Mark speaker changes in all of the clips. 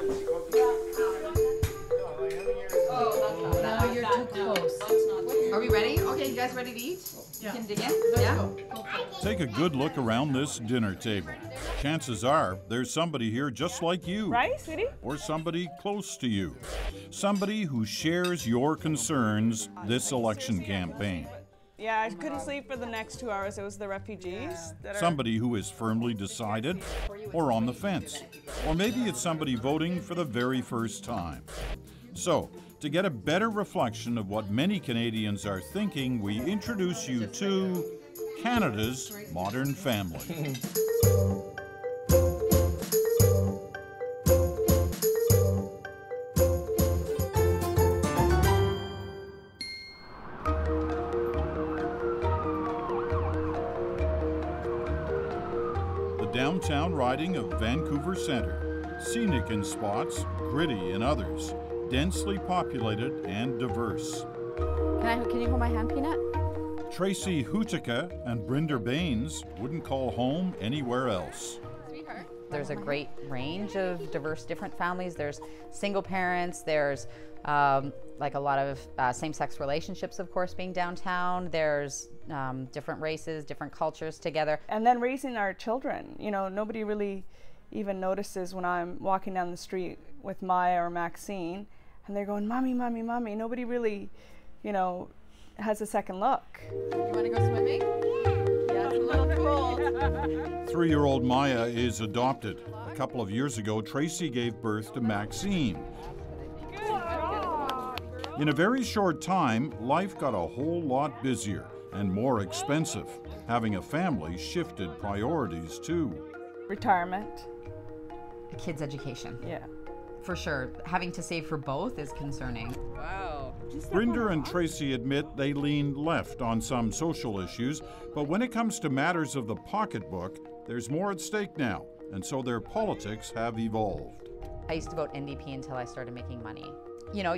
Speaker 1: No, you're too close. Are we ready? Okay, you guys ready to eat? Yeah. You can dig in? Yeah?
Speaker 2: Take a good look around this dinner table. Chances are there's somebody here just like you.
Speaker 3: Right, sweetie?
Speaker 2: Or somebody close to you. Somebody who shares your concerns this election campaign.
Speaker 3: Yeah, I couldn't sleep for the next 2 hours. It was the refugees.
Speaker 2: Somebody who is firmly decided or on the fence. Or maybe it's somebody voting for the very first time. So, to get a better reflection of what many Canadians are thinking, we introduce you to Canada's Modern Family. Downtown riding of Vancouver Centre, scenic in spots, gritty in others, densely populated and diverse.
Speaker 4: Can you hold my hand, Peanut?
Speaker 2: Tracy Hutica and Brinder Baines wouldn't call home anywhere else.
Speaker 4: There's a great range of diverse different families. There's single parents, there's like a lot of same-sex relationships, of course, being downtown. There's different races, different cultures together.
Speaker 3: And then raising our children. You know, nobody really even notices when I'm walking down the street with Maya or Maxine, and they're going, "Mommy, mommy, mommy." Nobody really, you know, has a second look.
Speaker 1: You want to go swimming? Yeah, it's a little cool.
Speaker 2: 3-year-old Maya is adopted. A couple of years ago, Tracy gave birth to Maxine. In a very short time, life got a whole lot busier and more expensive. Having a family shifted priorities too.
Speaker 3: Retirement.
Speaker 4: Kids' education.
Speaker 3: Yeah.
Speaker 4: For sure. Having to save for both is concerning.
Speaker 1: Wow.
Speaker 2: Brinder and Tracy admit they lean left on some social issues, but when it comes to matters of the pocketbook, there's more at stake now, and so their politics have evolved.
Speaker 4: I used to vote NDP until I started making money. You know,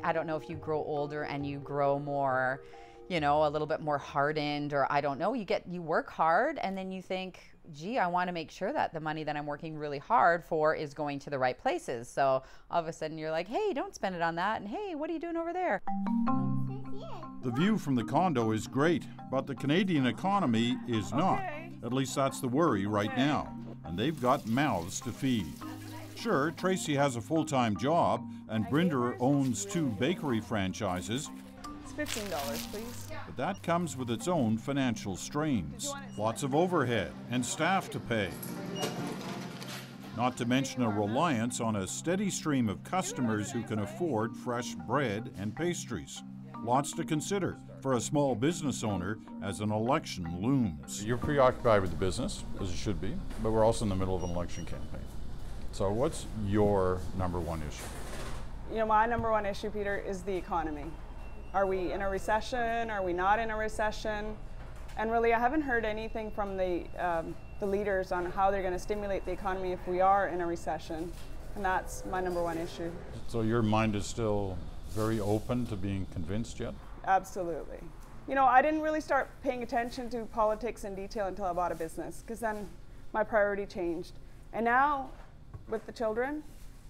Speaker 4: I don't know if you grow older and you grow more, you know, a little bit more hardened, or I don't know, you work hard and then you think, gee, I want to make sure that the money that I'm working really hard for is going to the right places. So all of a sudden you're like, hey, don't spend it on that. And hey, what are you doing over there?
Speaker 2: The view from the condo is great, but the Canadian economy is not. At least that's the worry right now. And they've got mouths to feed. Sure, Tracy has a full-time job, and Brinder owns 2 bakery franchises.
Speaker 3: It's $15, please.
Speaker 2: But that comes with its own financial strains. Lots of overhead and staff to pay. Not to mention a reliance on a steady stream of customers who can afford fresh bread and pastries. Lots to consider for a small business owner as an election looms.
Speaker 5: You're preoccupied with the business, as you should be, but we're also in the middle of an election campaign. So what's your number one issue?
Speaker 3: You know, my number one issue, Peter, is the economy. Are we in a recession? Are we not in a recession? And really, I haven't heard anything from the leaders on how they're going to stimulate the economy if we are in a recession. And that's my number one issue.
Speaker 5: So your mind is still very open to being convinced yet?
Speaker 3: Absolutely. You know, I didn't really start paying attention to politics in detail until I bought a business, because then my priority changed. And now, with the children,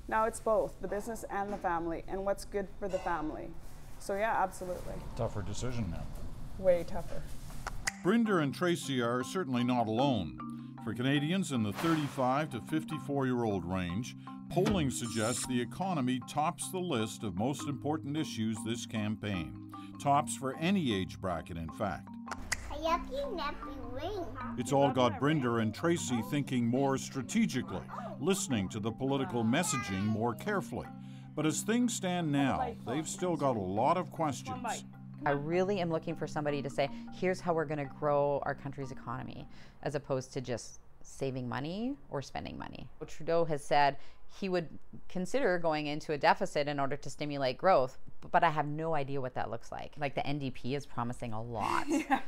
Speaker 3: now it's both, the business and the family, and what's good for the family. So yeah, absolutely.
Speaker 5: Tougher decision now.
Speaker 3: Way tougher.
Speaker 2: Brinder and Tracy are certainly not alone. For Canadians in the 35 to 54-year-old range, polling suggests the economy tops the list of most important issues this campaign. Tops for any age bracket, in fact. It's all got Brinder and Tracy thinking more strategically, listening to the political messaging more carefully. But as things stand now, they've still got a lot of questions.
Speaker 4: I really am looking for somebody to say, here's how we're going to grow our country's economy, as opposed to just saving money or spending money. Trudeau has said he would consider going into a deficit in order to stimulate growth, but I have no idea what that looks like. Like the NDP is promising a lot. Yeah.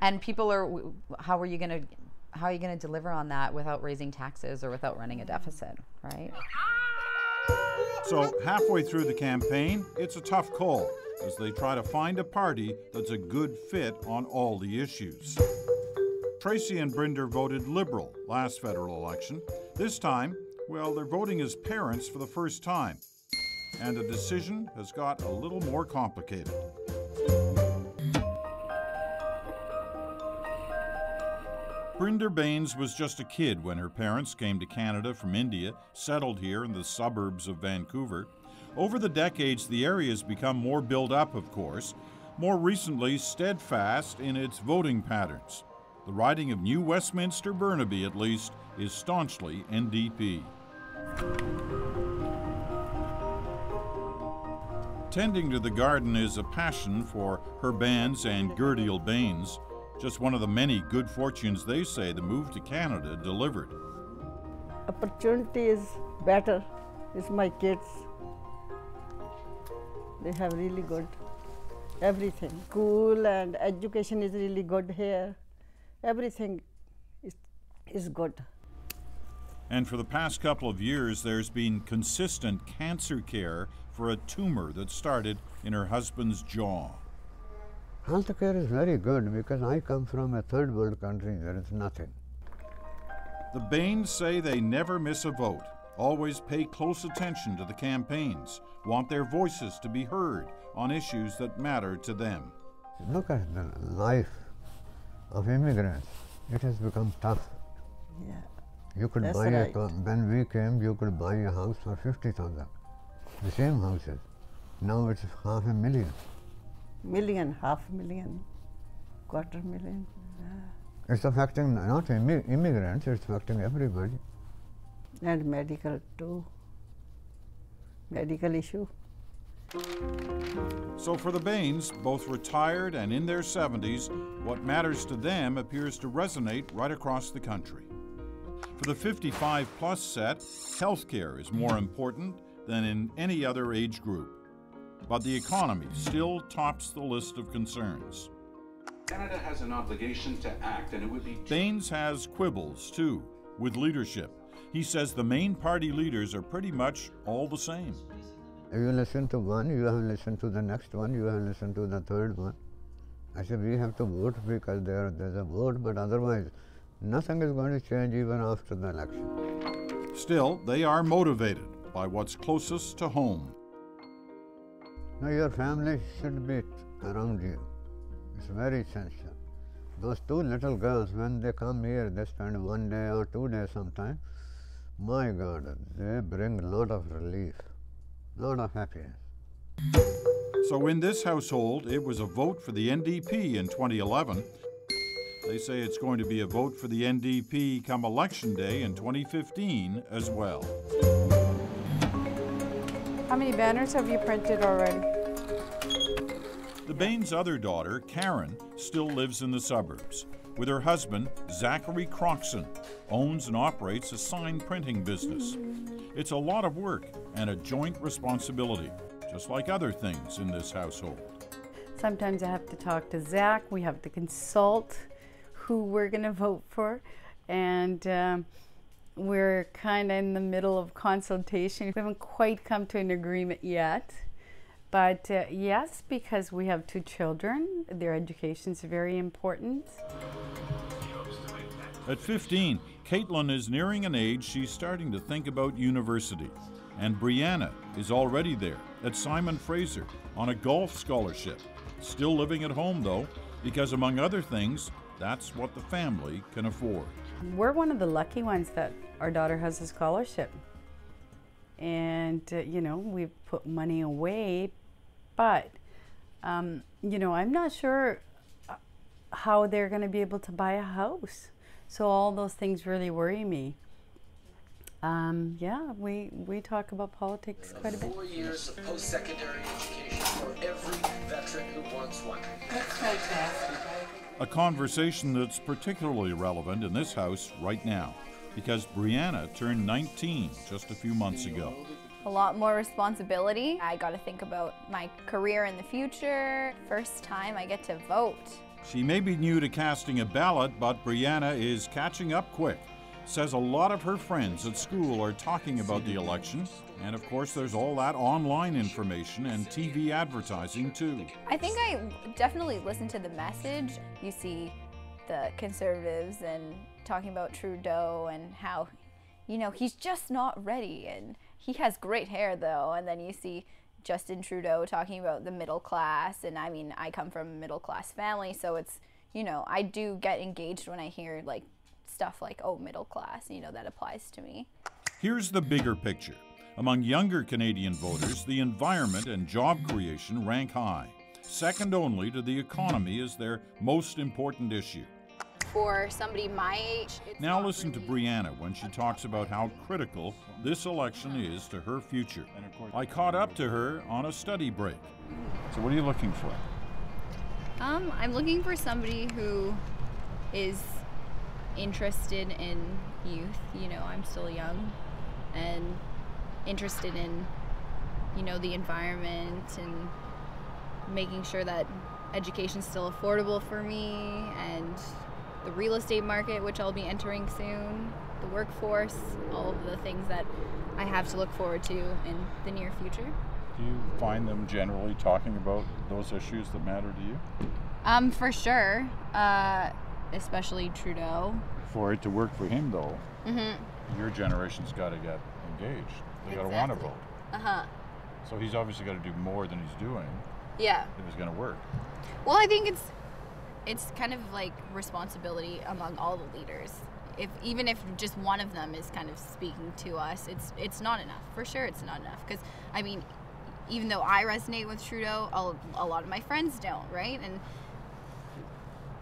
Speaker 4: And people are, how are you going to deliver on that without raising taxes or without running a deficit, right?
Speaker 2: So halfway through the campaign, it's a tough call as they try to find a party that's a good fit on all the issues. Tracy and Brinder voted Liberal last federal election. This time, well, they're voting as parents for the first time. And the decision has got a little more complicated. Brinder Baines was just a kid when her parents came to Canada from India, settled here in the suburbs of Vancouver. Over the decades, the area has become more built up, of course, more recently steadfast in its voting patterns. The riding of New Westminster Burnaby, at least, is staunchly NDP. Tending to the garden is a passion for Herbans and Gerdiel Baines, just one of the many good fortunes they say the move to Canada delivered.
Speaker 6: Opportunity is better. It's my kids. They have really good everything. School and education is really good here. Everything is good.
Speaker 2: And for the past couple of years, there's been consistent cancer care for a tumor that started in her husband's jaw.
Speaker 7: Health care is very good because I come from a third world country. There is nothing.
Speaker 2: The Baines say they never miss a vote, always pay close attention to the campaigns, want their voices to be heard on issues that matter to them.
Speaker 7: Look at the life of immigrants. It has become tough.
Speaker 6: Yeah.
Speaker 7: You could
Speaker 6: That's
Speaker 7: buy
Speaker 6: right.
Speaker 7: when we came, you could buy a house for 50,000. The same houses. Now it's $500,000.
Speaker 6: Million, $500,000, $250,000.
Speaker 7: It's affecting not immigrants, it's affecting everybody.
Speaker 6: And medical too. Medical issue.
Speaker 2: So for the Baines, both retired and in their 70s, what matters to them appears to resonate right across the country. For the 55-plus set, healthcare is more important than in any other age group. But the economy still tops the list of concerns.
Speaker 8: Canada has an obligation to act, and it would be...
Speaker 2: Baines has quibbles, too, with leadership. He says the main party leaders are pretty much all the same.
Speaker 7: You listen to one, you have listened to the next one, you have listened to the third one. I said we have to vote because there's a vote, but otherwise nothing is going to change even after the election.
Speaker 2: Still, they are motivated by what's closest to home.
Speaker 7: Now your family should be around you. It's very essential. Those two little girls, when they come here, they spend 1 day or 2 days sometime. My God, they bring a lot of relief, a lot of happiness.
Speaker 2: So in this household, it was a vote for the NDP in 2011. They say it's going to be a vote for the NDP come Election Day in 2015 as well.
Speaker 9: How many banners have you printed already?
Speaker 2: The Baines' other daughter, Karen, still lives in the suburbs. With her husband, Zachary Croxon, owns and operates a sign printing business. It's a lot of work and a joint responsibility, just like other things in this household.
Speaker 9: Sometimes I have to talk to Zach. We have to consult who we're going to vote for. And we're kind of in the middle of consultation. We haven't quite come to an agreement yet. But yes, because we have 2 children, their education is very important.
Speaker 2: At 15, Caitlin is nearing an age she's starting to think about university. And Brianna is already there at Simon Fraser on a golf scholarship. Still living at home, though, because among other things, that's what the family can afford.
Speaker 9: We're one of the lucky ones that our daughter has a scholarship. And, you know, we've put money away, but, you know, I'm not sure how they're going to be able to buy a house. So all those things really worry me. Yeah, we talk about politics quite a bit.
Speaker 10: 4 years of post-secondary education for every veteran who wants one.
Speaker 9: That's fantastic.
Speaker 2: A conversation that's particularly relevant in this house right now, because Brianna turned 19 just a few months ago.
Speaker 11: A lot more responsibility. I got to think about my career in the future. First time I get to vote.
Speaker 2: She may be new to casting a ballot, but Brianna is catching up quick. Says a lot of her friends at school are talking about the election. And of course, there's all that online information and TV advertising too.
Speaker 11: I think I definitely listen to the message. You see the Conservatives and talking about Trudeau and how you know, he's just not ready. And he has great hair though. And then you see Justin Trudeau talking about the middle class. And I mean, I come from a middle class family, so it's, you know, I do get engaged when I hear like stuff like, oh, middle class, you know, that applies to me.
Speaker 2: Here's the bigger picture. Among younger Canadian voters, the environment and job creation rank high, second only to the economy as their most important issue.
Speaker 11: For somebody my age,
Speaker 2: Now listen to Brianna when she talks about how critical this election is to her future. I caught up to her on a study break.
Speaker 5: So what are you looking for?
Speaker 11: I'm looking for somebody who is interested in youth. You know, I'm still young and interested in, you know, the environment and making sure that education's still affordable for me, and the real estate market, which I'll be entering soon, the workforce, all of the things that I have to look forward to in the near future.
Speaker 5: Do you find them generally talking about those issues that matter to you?
Speaker 11: For sure, especially Trudeau.
Speaker 5: For it to work for him, though, your generation's got to get engaged. They got to want to vote. So he's obviously got to do more than he's doing.
Speaker 11: Yeah.
Speaker 5: If it's going to work.
Speaker 11: Well, I think it's kind of like responsibility among all the leaders. Even if just one of them is kind of speaking to us, it's not enough. For sure, it's not enough. Because I mean, even though I resonate with Trudeau, a lot of my friends don't, right? And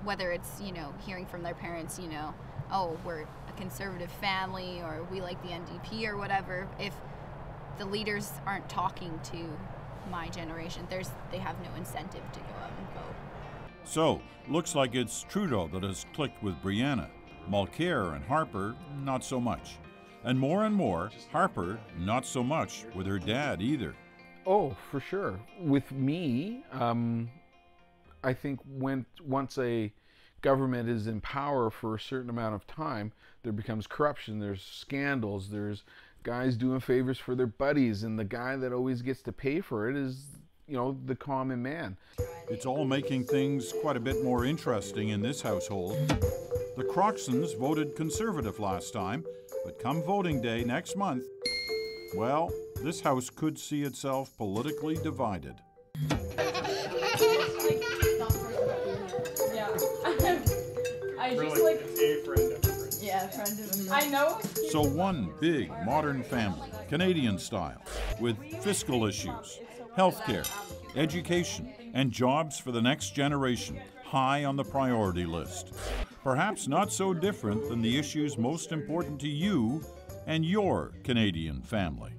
Speaker 11: whether it's, you know, hearing from their parents, you know, oh, we're a conservative family, or we like the NDP or whatever, if the leaders aren't talking to my generation, they have no incentive to go out and vote.
Speaker 2: So, looks like it's Trudeau that has clicked with Brianna. Mulcair and Harper, not so much. And more, Harper, not so much with her dad either.
Speaker 12: Oh, for sure. With me, I think once a government is in power for a certain amount of time, there becomes corruption, there's scandals, there's guys doing favors for their buddies, and the guy that always gets to pay for it is, you know, the common man.
Speaker 2: It's all making things quite a bit more interesting in this household. The Croxons voted Conservative last time, but come voting day next month, well, this house could see itself politically divided.
Speaker 3: I just like a friend of a friend. Yeah, friend of a friend. I know.
Speaker 2: So one big modern family, Canadian style, with fiscal issues, healthcare, education, and jobs for the next generation high on the priority list. Perhaps not so different than the issues most important to you and your Canadian family.